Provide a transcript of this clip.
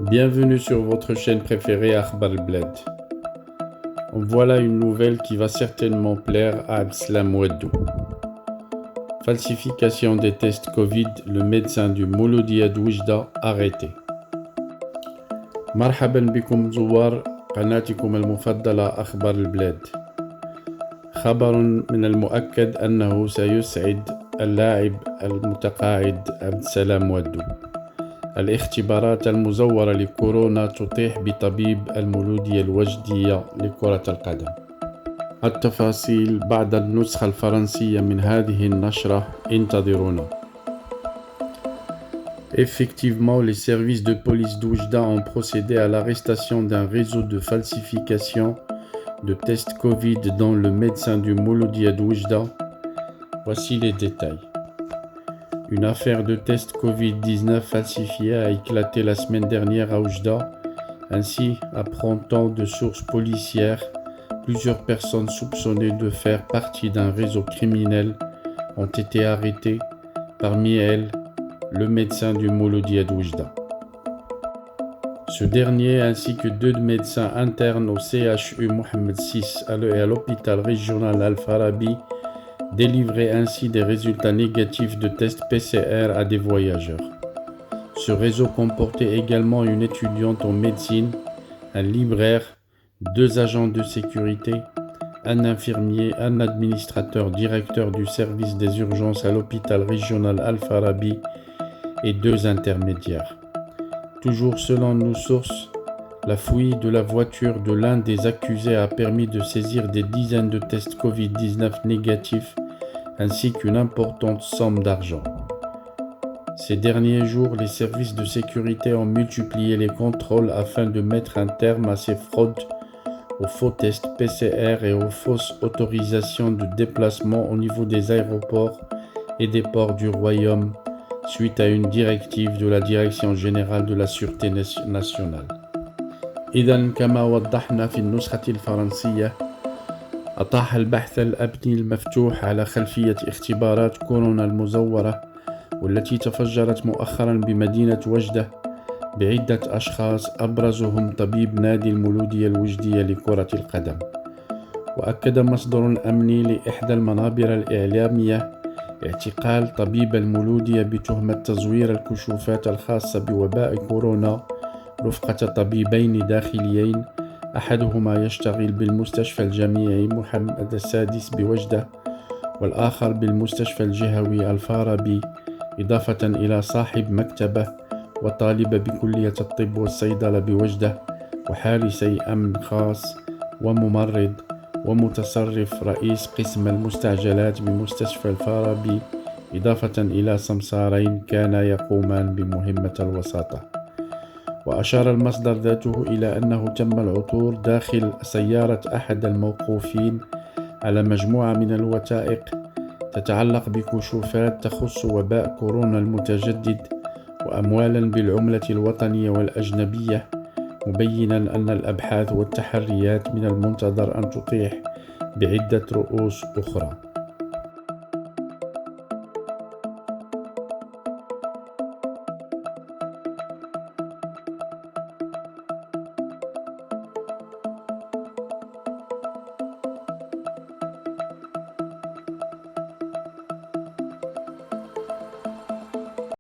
Bienvenue sur votre chaîne préférée Akhbar al-Bled. Voilà une nouvelle qui va certainement plaire à Abdeslam Ouaddou. Falsification des tests Covid, le médecin du Mouloudia Oujda arrêté. مرحبا بكم زوار قناتكم المفضلة أخبار البلاد. خبر من المؤكد أنه سيسعد اللاعب المتقاعد عبدالسلام وادو. الاختبارات المزورة لكورونا تطيح بطبيب المولودية الوجدية لكرة القدم. التفاصيل بعد النسخة الفرنسية من هذه النشرة، انتظرونا. Effectivement, les services de police d'Oujda ont procédé à l'arrestation d'un réseau de falsification de tests Covid dont le médecin du Mouloudia d'Oujda. Voici les détails. Une affaire de tests Covid-19 falsifiés a éclaté la semaine dernière à Oujda. Ainsi, apprend-on de sources policières, plusieurs personnes soupçonnées de faire partie d'un réseau criminel ont été arrêtées, parmi elles le médecin du Mouloudia d'Oujda. Ce dernier ainsi que deux médecins internes au CHU Mohamed VI et à l'hôpital régional Al-Farabi délivraient ainsi des résultats négatifs de tests PCR à des voyageurs. Ce réseau comportait également une étudiante en médecine, un libraire, deux agents de sécurité, un infirmier, un administrateur directeur du service des urgences à l'hôpital régional Al-Farabi et deux intermédiaires. Toujours selon nos sources, la fouille de la voiture de l'un des accusés a permis de saisir des dizaines de tests Covid-19 négatifs ainsi qu'une importante somme d'argent. Ces derniers jours, les services de sécurité ont multiplié les contrôles afin de mettre un terme à ces fraudes, aux faux tests PCR et aux fausses autorisations de déplacement au niveau des aéroports et des ports du Royaume, suite à une directive de la Direction générale de la Sûreté nationale. إذن كما وضحنا في النسخة الفرنسية، أطاح البحث الأمني المفتوح على خلفية اختبارات كورونا المزورة والتي تفجرت مؤخرا بمدينة وجدة بعدة أشخاص أبرزهم طبيب نادي المولودية الوجدية لكرة القدم. وأكد مصدر أمني لإحدى المنابر الإعلامية اعتقال طبيب المولودية بتهمة تزوير الكشوفات الخاصة بوباء كورونا رفقة طبيبين داخليين، أحدهما يشتغل بالمستشفى الجامعي محمد السادس بوجدة والآخر بالمستشفى الجهوي الفارابي، إضافة إلى صاحب مكتبة وطالب بكلية الطب والصيدلة بوجدة وحارسي أمن خاص وممرض ومتصرف رئيس قسم المستعجلات بمستشفى الفارابي، إضافة إلى سمسارين كانا يقومان بمهمة الوساطة. وأشار المصدر ذاته إلى أنه تم العثور داخل سيارة أحد الموقوفين على مجموعة من الوثائق تتعلق بكشوفات تخص وباء كورونا المتجدد وأموالا بالعملة الوطنية والأجنبية، مبينا أن الأبحاث والتحريات من المنتظر أن تطيح بعدة رؤوس أخرى.